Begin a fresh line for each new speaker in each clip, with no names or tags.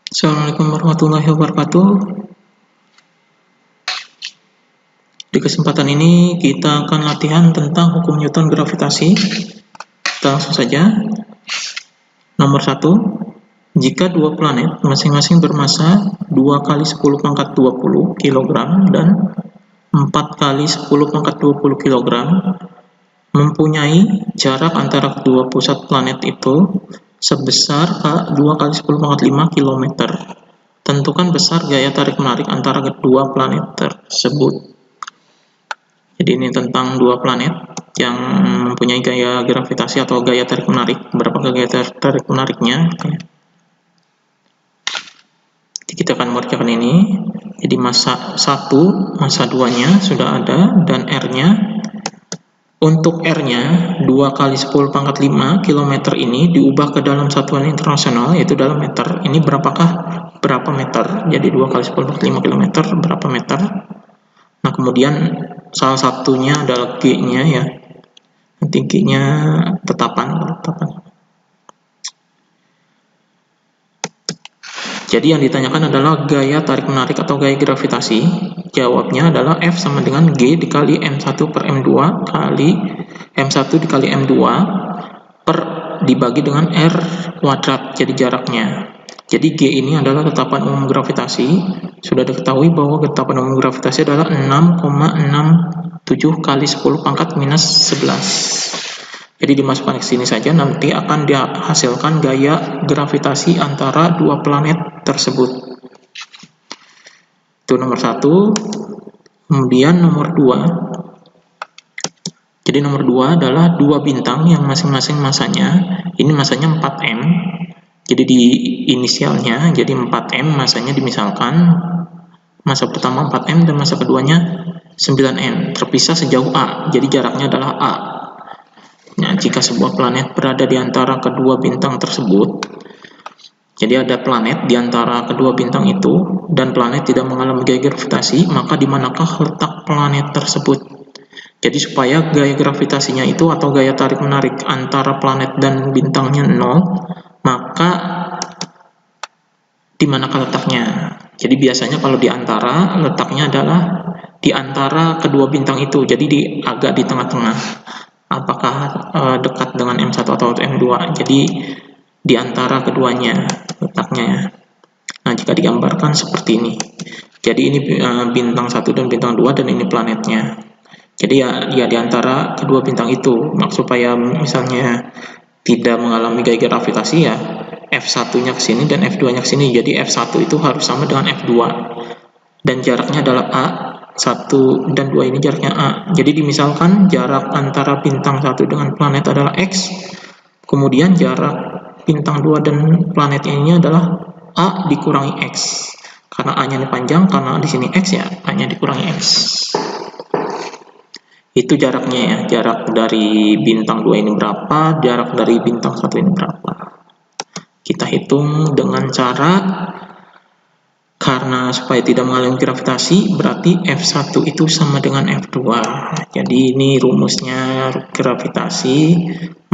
Assalamualaikum warahmatullahi wabarakatuh. Di kesempatan ini kita akan latihan tentang hukum Newton gravitasi. Kita langsung saja. Nomor 1. Jika dua planet masing-masing bermassa 2 kali 10 pangkat 20 kg dan 4 kali 10 pangkat 20 kg, mempunyai jarak antara kedua pusat planet itu sebesar 2 kali 10 pangkat 5 km. Tentukan besar gaya tarik-menarik antara kedua planet tersebut. Jadi ini tentang dua planet yang mempunyai gaya gravitasi atau gaya tarik-menarik. Berapa gaya tarik-menariknya? Jadi kita akan mengerjakan ini. Jadi massa 1, massa 2-nya sudah ada, dan R-nya. Untuk R-nya 2 kali 10 pangkat 5 km ini diubah ke dalam satuan internasional, yaitu dalam meter. Ini berapa meter? Jadi 2 kali 10 pangkat 5 km berapa meter? Nah, kemudian salah satunya adalah G-nya ya. Nanti G-nya tetapan. Jadi yang ditanyakan adalah gaya tarik-menarik atau gaya gravitasi. Jawabnya adalah F sama dengan G dikali M1 per M2 kali M1 dikali M2 per dibagi dengan R kuadrat, jadi jaraknya. Jadi G ini adalah tetapan umum gravitasi. Sudah diketahui bahwa tetapan umum gravitasi adalah 6,67 kali 10 pangkat minus 11. Jadi dimasukkan ke sini saja, nanti akan dihasilkan gaya gravitasi antara dua planet tersebut. Itu nomor 1. Kemudian nomor 2. Jadi nomor 2 adalah dua bintang yang masing-masing masanya, ini masanya 4M. Jadi di inisialnya, jadi 4M masanya dimisalkan. Massa pertama 4M dan massa keduanya 9N. Terpisah sejauh A, jadi jaraknya adalah A. Nah, jika sebuah planet berada di antara kedua bintang tersebut, jadi ada planet di antara kedua bintang itu, dan planet tidak mengalami gaya gravitasi, maka di manakah letak planet tersebut? Jadi supaya gaya gravitasinya itu atau gaya tarik-menarik antara planet dan bintangnya 0, maka di manakah letaknya? Jadi biasanya kalau di antara, letaknya adalah di antara kedua bintang itu, jadi agak di tengah-tengah. Apakah dekat dengan M1 atau M2? Jadi di antara keduanya letaknya. Nah, jika digambarkan seperti ini. Jadi ini bintang 1 dan bintang 2, dan ini planetnya. Jadi ya di antara kedua bintang itu. Supaya misalnya tidak mengalami gaya gravitasi, ya F1-nya ke sini dan F2-nya ke sini. Jadi F1 itu harus sama dengan F2. Dan jaraknya adalah A. 1 dan 2 ini jaraknya A. Jadi dimisalkan jarak antara bintang 1 dengan planet adalah X. Kemudian jarak bintang 2 dan planet ini adalah A dikurangi X. Karena A-nya ini panjang, karena di sini X ya, A-nya dikurangi X. Itu jaraknya ya. Jarak dari bintang 2 ini berapa, jarak dari bintang 1 ini berapa. Kita hitung dengan cara, karena supaya tidak mengalami gravitasi, berarti F1 itu sama dengan F2. Jadi ini rumusnya gravitasi,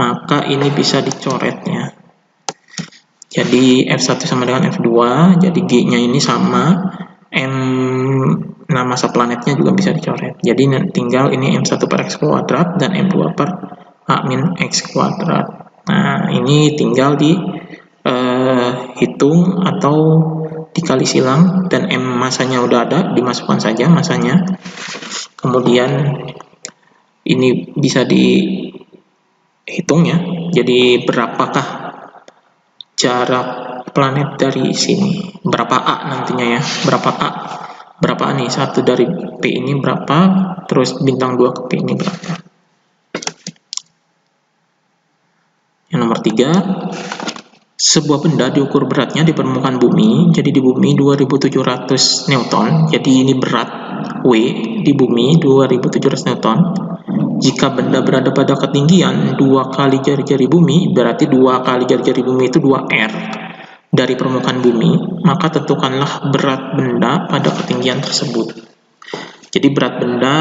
maka ini bisa dicoretnya. Jadi F1 sama dengan F2, jadi G-nya ini sama, nah massa planetnya juga bisa dicoret. Jadi tinggal ini M1 per X kuadrat dan M2 per A min X kuadrat. Nah, ini tinggal dihitung atau dikali silang, dan M masanya udah ada, dimasukkan saja masanya. Kemudian ini bisa dihitung ya. Jadi berapakah jarak planet dari sini? Berapa A nantinya ya? Berapa A? Berapa nih? 1 dari P ini berapa? Terus bintang 2 ke P ini berapa? Yang nomor 3. Sebuah benda diukur beratnya di permukaan bumi. Jadi di bumi 2700 Newton. Jadi ini berat W di bumi 2700 Newton. Jika benda berada pada ketinggian 2 kali jari-jari bumi, berarti 2 kali jari-jari bumi itu 2R dari permukaan bumi, maka tentukanlah berat benda pada ketinggian tersebut. Jadi berat benda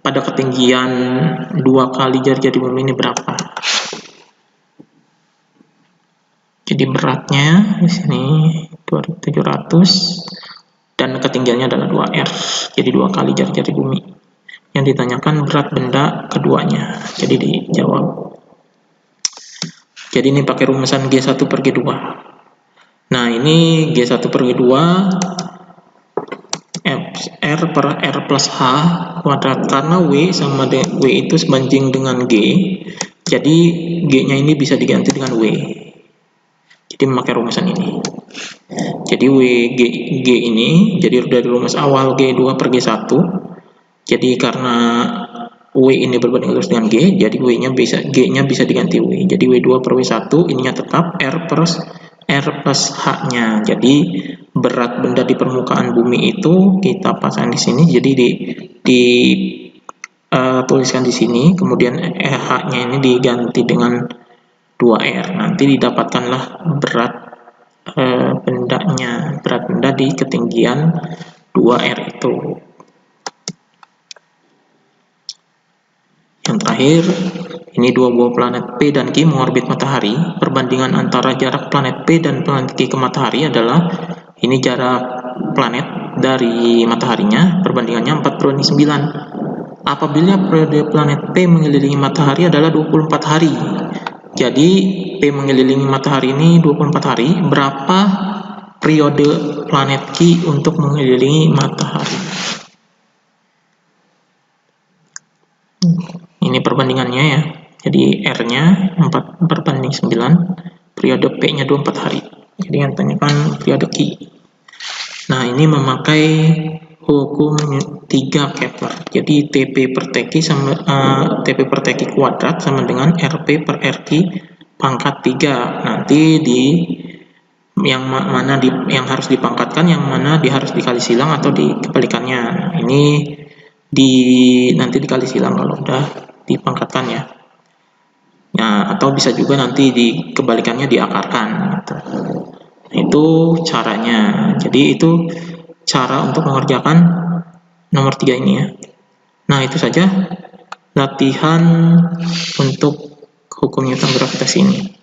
pada ketinggian 2 kali jari-jari bumi ini berapa? Jadi Jadi beratnya di sini 700 dan ketinggiannya adalah 2R. Jadi 2 kali jari-jari bumi. Yang ditanyakan berat benda keduanya. Jadi dijawab. Jadi ini pakai rumusan G1 per G2. Nah, ini G1 per G2 R per R plus H kuadrat, karena W sama W itu sebanding dengan G, jadi G-nya ini bisa diganti dengan W. Jadi memakai rumusan ini. Jadi G ini, jadi dari rumus awal G2 per G1, jadi karena W ini berbanding lurus dengan G, jadi G-nya bisa diganti W. Jadi W2 per W1, ininya tetap R plus H-nya. Jadi berat benda di permukaan bumi itu kita pasang di sini, jadi tuliskan di sini, kemudian H-nya ini diganti dengan 2R. Nanti didapatkanlah berat berat benda di ketinggian 2R itu. Yang terakhir, ini dua buah planet P dan Q mengorbit matahari. Perbandingan antara jarak planet P dan planet Q ke matahari adalah, ini jarak planet dari mataharinya, perbandingannya 4/9. Apabila periode planet P mengelilingi matahari adalah 24 hari. Jadi P mengelilingi matahari ini 24 hari. Berapa periode planet Q untuk mengelilingi matahari? Ini perbandingannya ya. Jadi R-nya 4/9, periode P-nya 24 hari. Jadi yang tanyakan periode Q. Nah, ini memakai hukum 3 Kepler. Jadi TP per TQ sama TP per TQ kuadrat sama dengan RP per RQ pangkat 3. Nanti yang harus dipangkatkan, yang mana harus dikali silang atau dikebalikannya. Ini nanti dikali silang kalau udah dipangkatkan ya. Nah, atau bisa juga nanti dikebalikannya diakarkan gitu. Itu caranya. Jadi itu cara untuk mengerjakan nomor 3 ini ya. Nah, itu saja latihan untuk hukum Newton gravitasi ini.